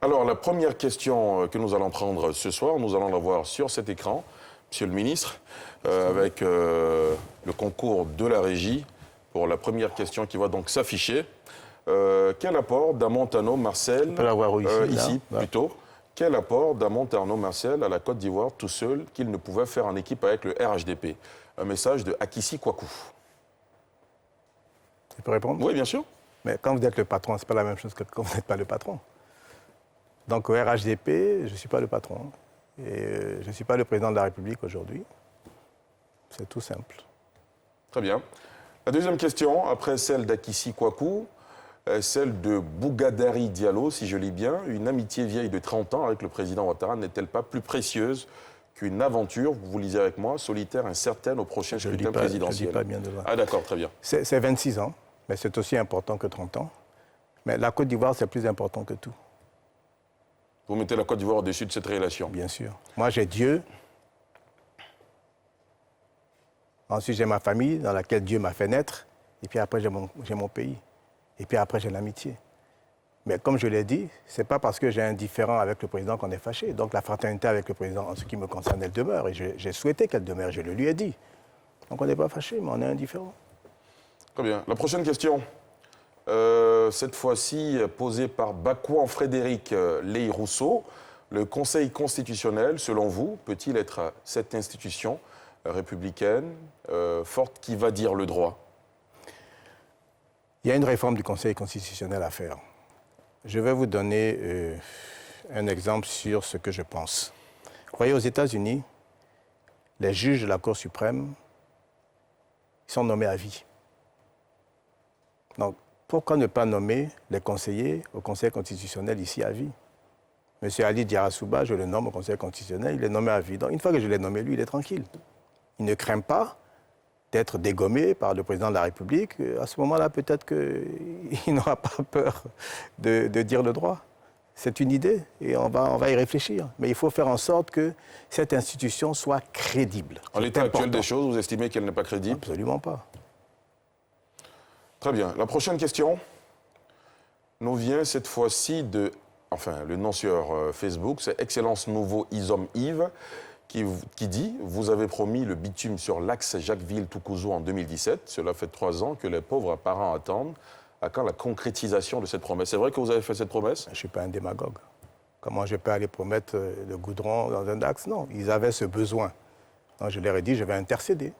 Alors, la première question que nous allons prendre ce soir, nous allons la voir sur cet écran, Monsieur le ministre, avec le concours de la régie pour la première question qui va donc s'afficher. Quel apport d'Amontano Marcel, ici plutôt, quel apport d'Amontano Marcel à la Côte d'Ivoire tout seul qu'il ne pouvait faire en équipe avec le RHDP? Un message de Akissi Kwaku. Tu peux répondre? Oui, bien sûr. Mais quand vous êtes le patron, ce n'est pas la même chose que quand vous n'êtes pas le patron. Donc au RHDP, je ne suis pas le patron. Et je ne suis pas le président de la République aujourd'hui. C'est tout simple. Très bien. La deuxième question, après celle d'Akissi Kwaku, celle de Bougadari Diallo, si je lis bien. Une amitié vieille de 30 ans avec le président Ouattara n'est-elle pas plus précieuse qu'une aventure, vous lisez avec moi, solitaire, incertaine au prochain scrutin présidentiel? Je ne dis pas bien de loin. Ah d'accord, très bien. C'est 26 ans, mais c'est aussi important que 30 ans. Mais la Côte d'Ivoire, c'est plus important que tout. Vous mettez la Côte d'Ivoire au-dessus de cette relation? Bien sûr. Moi, j'ai Dieu. Ensuite, j'ai ma famille dans laquelle Dieu m'a fait naître. Et puis après, j'ai mon pays. Et puis après, j'ai l'amitié. Mais comme je l'ai dit, ce n'est pas parce que j'ai un différend avec le président qu'on est fâché. Donc la fraternité avec le président, en ce qui me concerne, elle demeure. Et j'ai souhaité qu'elle demeure, je le lui ai dit. Donc on n'est pas fâché, mais on est indifférent. Très bien. La prochaine question, cette fois-ci posée par Bakouan Frédéric Ley-Rousseau. Le Conseil constitutionnel, selon vous, peut-il être cette institution républicaine forte qui va dire le droit? Il y a une réforme du Conseil constitutionnel à faire. Je vais vous donner un exemple sur ce que je pense. Vous voyez, aux États-Unis, les juges de la Cour suprême sont nommés à vie. Donc, pourquoi ne pas nommer les conseillers au Conseil constitutionnel ici à vie? Monsieur Ali Diarra-Souba, je le nomme au Conseil constitutionnel, il est nommé à vie. Donc, une fois que je l'ai nommé, lui, il est tranquille. Il ne craint pas d'être dégommé par le président de la République. À ce moment-là, peut-être qu'il n'aura pas peur de dire le droit. C'est une idée et on va y réfléchir. Mais il faut faire en sorte que cette institution soit crédible. En l'état actuel des choses, vous estimez qu'elle n'est pas crédible? Absolument pas. Très bien. La prochaine question nous vient cette fois-ci de... Enfin, le nom sur Facebook, c'est Excellence Nouveau Isom Yves, qui dit « Vous avez promis le bitume sur l'axe Jacquesville-Toukouzou en 2017. Cela fait 3 ans que les pauvres parents attendent. À quand la concrétisation de cette promesse ?» C'est vrai que vous avez fait cette promesse? Je ne suis pas un démagogue. Comment je peux aller promettre le goudron dans un axe? Non, ils avaient ce besoin. Donc je leur ai dit, je vais intercéder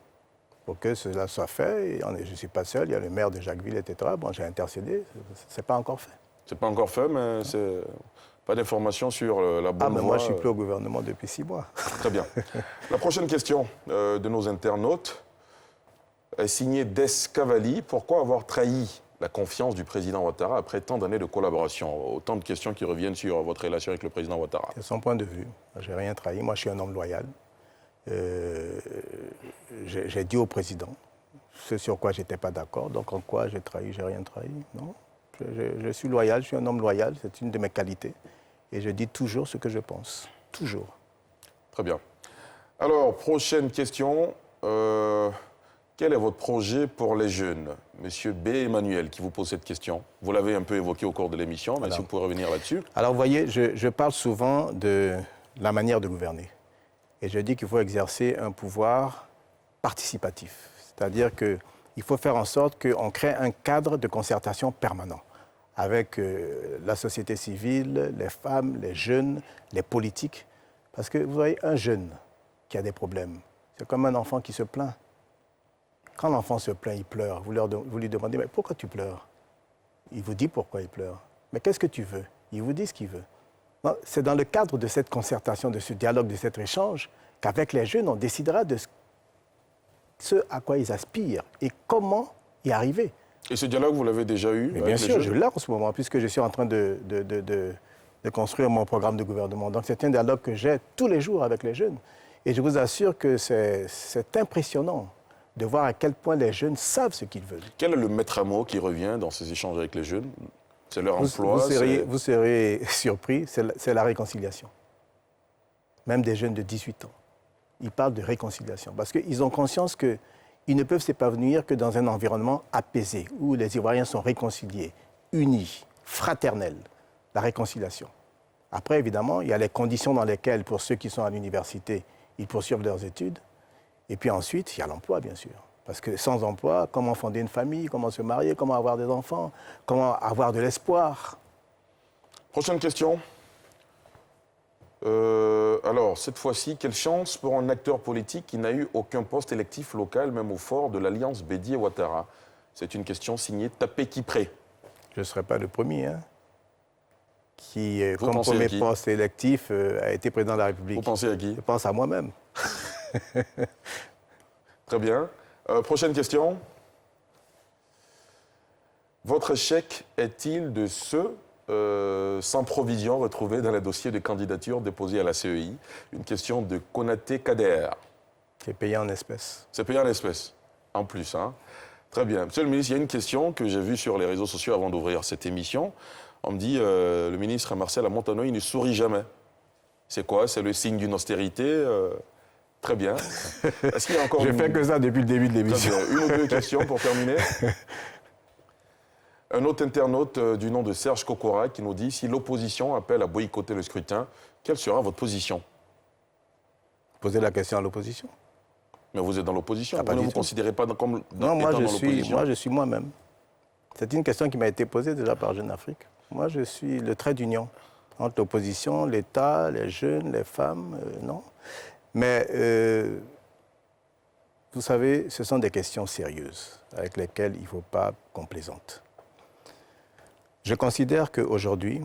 pour que cela soit fait. Et je ne suis pas seul, il y a le maire de Jacquesville, etc. Bon, j'ai intercédé, ce n'est pas encore fait. C'est pas encore fait, mais c'est pas d'informations sur la bonne voie. Moi, je ne suis plus au gouvernement depuis 6 mois. Très bien. La prochaine question de nos internautes est signée Des Cavalli. Pourquoi avoir trahi la confiance du président Ouattara après tant d'années de collaboration? Autant de questions qui reviennent sur votre relation avec le président Ouattara. C'est son point de vue. Je n'ai rien trahi. Moi, je suis un homme loyal. J'ai dit au président ce sur quoi je n'étais pas d'accord. Donc, en quoi j'ai trahi? Je n'ai rien trahi. Non. Je suis loyal, je suis un homme loyal. C'est une de mes qualités. Et je dis toujours ce que je pense. Toujours. Très bien. Alors, prochaine question. Quel est votre projet pour les jeunes? Monsieur B. Emmanuel qui vous pose cette question. Vous l'avez un peu évoqué au cours de l'émission, mais si vous pouvez revenir là-dessus. Alors, vous voyez, je parle souvent de la manière de gouverner. Et je dis qu'il faut exercer un pouvoir participatif. C'est-à-dire qu'il faut faire en sorte qu'on crée un cadre de concertation permanent avec la société civile, les femmes, les jeunes, les politiques. Parce que vous voyez, un jeune qui a des problèmes, c'est comme un enfant qui se plaint. Quand l'enfant se plaint, il pleure. Vous lui demandez, mais pourquoi tu pleures? Il vous dit pourquoi il pleure. Mais qu'est-ce que tu veux? Il vous dit ce qu'il veut. C'est dans le cadre de cette concertation, de ce dialogue, de cet échange, qu'avec les jeunes, on décidera de ce à quoi ils aspirent et comment y arriver. Et ce dialogue, vous l'avez déjà eu? Mais bien sûr, je l'ai en ce moment, puisque je suis en train de construire mon programme de gouvernement. Donc c'est un dialogue que j'ai tous les jours avec les jeunes. Et je vous assure que c'est impressionnant de voir à quel point les jeunes savent ce qu'ils veulent. Quel est le maître mot qui revient dans ces échanges avec les jeunes? C'est leur emploi? Vous serez surpris, c'est la réconciliation. Même des jeunes de 18 ans. Ils parlent de réconciliation parce qu'ils ont conscience qu'ils ne peuvent s'épanouir que dans un environnement apaisé, où les Ivoiriens sont réconciliés, unis, fraternels. La réconciliation. Après, évidemment, il y a les conditions dans lesquelles, pour ceux qui sont à l'université, ils poursuivent leurs études. Et puis ensuite, il y a l'emploi, bien sûr. Parce que sans emploi, comment fonder une famille, comment se marier, comment avoir des enfants, comment avoir de l'espoir? Prochaine question. Alors, cette fois-ci, quelle chance pour un acteur politique qui n'a eu aucun poste électif local, même au fort de l'Alliance Bédié-Ouattara? C'est une question signée Tapé Kipré. Je ne serai pas le premier, hein, qui, Vous comme pensez à premier qui? poste électif, a été président de la République. Vous pensez à qui? Je pense à moi-même. Très bien. Prochaine question. Votre échec est-il de ceux sans provision retrouvés dans les dossiers de candidature déposés à la CEI? Une question de Konaté Kader. C'est payé en espèces. C'est payé en espèces, en plus. Hein. Très bien. Monsieur le ministre, il y a une question que j'ai vue sur les réseaux sociaux avant d'ouvrir cette émission. On me dit, le ministre Marcel Montano, il ne sourit jamais. C'est quoi? C'est le signe d'une austérité Très bien. Est-ce qu'il y a encore Je fais que ça depuis le début de l'émission. Une ou deux questions pour terminer. Un autre internaute du nom de Serge Kokora qui nous dit, si l'opposition appelle à boycotter le scrutin, quelle sera votre position? Posez la question à l'opposition. Mais vous êtes dans l'opposition, pas vous ne du vous tout. considérez pas comme Non, moi étant je dans l'opposition? suis moi-même. C'est une question qui m'a été posée déjà par Jeune Afrique. Moi, je suis le trait d'union entre l'opposition, l'État, les jeunes, les femmes, non. Mais, vous savez, ce sont des questions sérieuses avec lesquelles il ne faut pas qu'on plaisante. Je considère qu'aujourd'hui,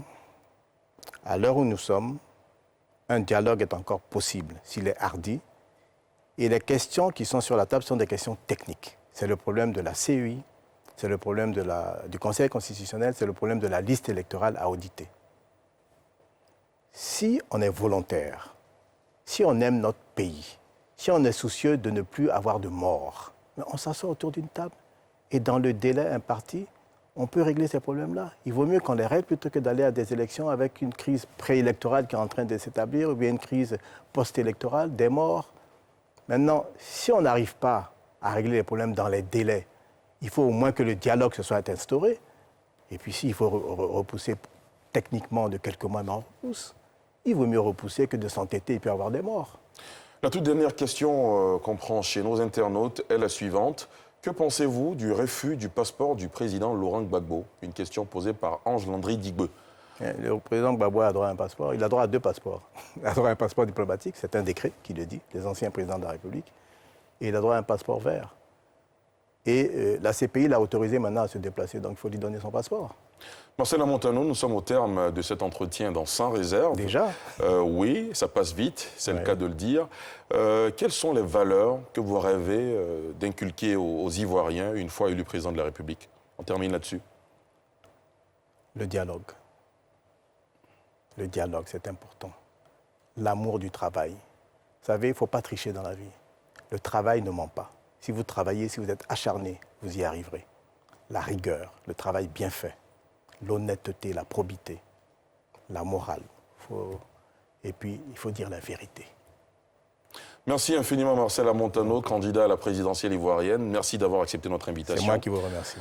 à l'heure où nous sommes, un dialogue est encore possible s'il est hardi. Et les questions qui sont sur la table sont des questions techniques. C'est le problème de la CEI, c'est le problème du Conseil constitutionnel, c'est le problème de la liste électorale à auditer. Si on est volontaire, si on aime notre pays, si on est soucieux de ne plus avoir de morts, on s'assoit autour d'une table et dans le délai imparti, on peut régler ces problèmes-là. Il vaut mieux qu'on les règle plutôt que d'aller à des élections avec une crise préélectorale qui est en train de s'établir ou bien une crise post-électorale, des morts. Maintenant, si on n'arrive pas à régler les problèmes dans les délais, il faut au moins que le dialogue se soit instauré. Et puis s'il faut repousser techniquement de quelques mois, mais on repousse. Il vaut mieux repousser que de s'entêter et puis avoir des morts. La toute dernière question qu'on prend chez nos internautes est la suivante. Que pensez-vous du refus du passeport du président Laurent Gbagbo? Une question posée par Ange Landry Digbe. Le président Gbagbo a droit à un passeport. Il a droit à deux passeports. Il a droit à un passeport diplomatique, c'est un décret qui le dit, les anciens présidents de la République. Et il a droit à un passeport vert. Et la CPI l'a autorisé maintenant à se déplacer, donc il faut lui donner son passeport. Marcel Montano, nous sommes au terme de cet entretien dans Sans réserve. Déjà? Oui, ça passe vite, c'est le cas de le dire. Quelles sont les valeurs que vous rêvez d'inculquer aux Ivoiriens une fois élu président de la République? On termine là-dessus. Le dialogue. Le dialogue, c'est important. L'amour du travail. Vous savez, il ne faut pas tricher dans la vie. Le travail ne ment pas. Si vous travaillez, si vous êtes acharné, vous y arriverez. La rigueur, le travail bien fait, l'honnêteté, la probité, la morale. Et puis, il faut dire la vérité. Merci infiniment Marcel Montano, candidat à la présidentielle ivoirienne. Merci d'avoir accepté notre invitation. C'est moi qui vous remercie.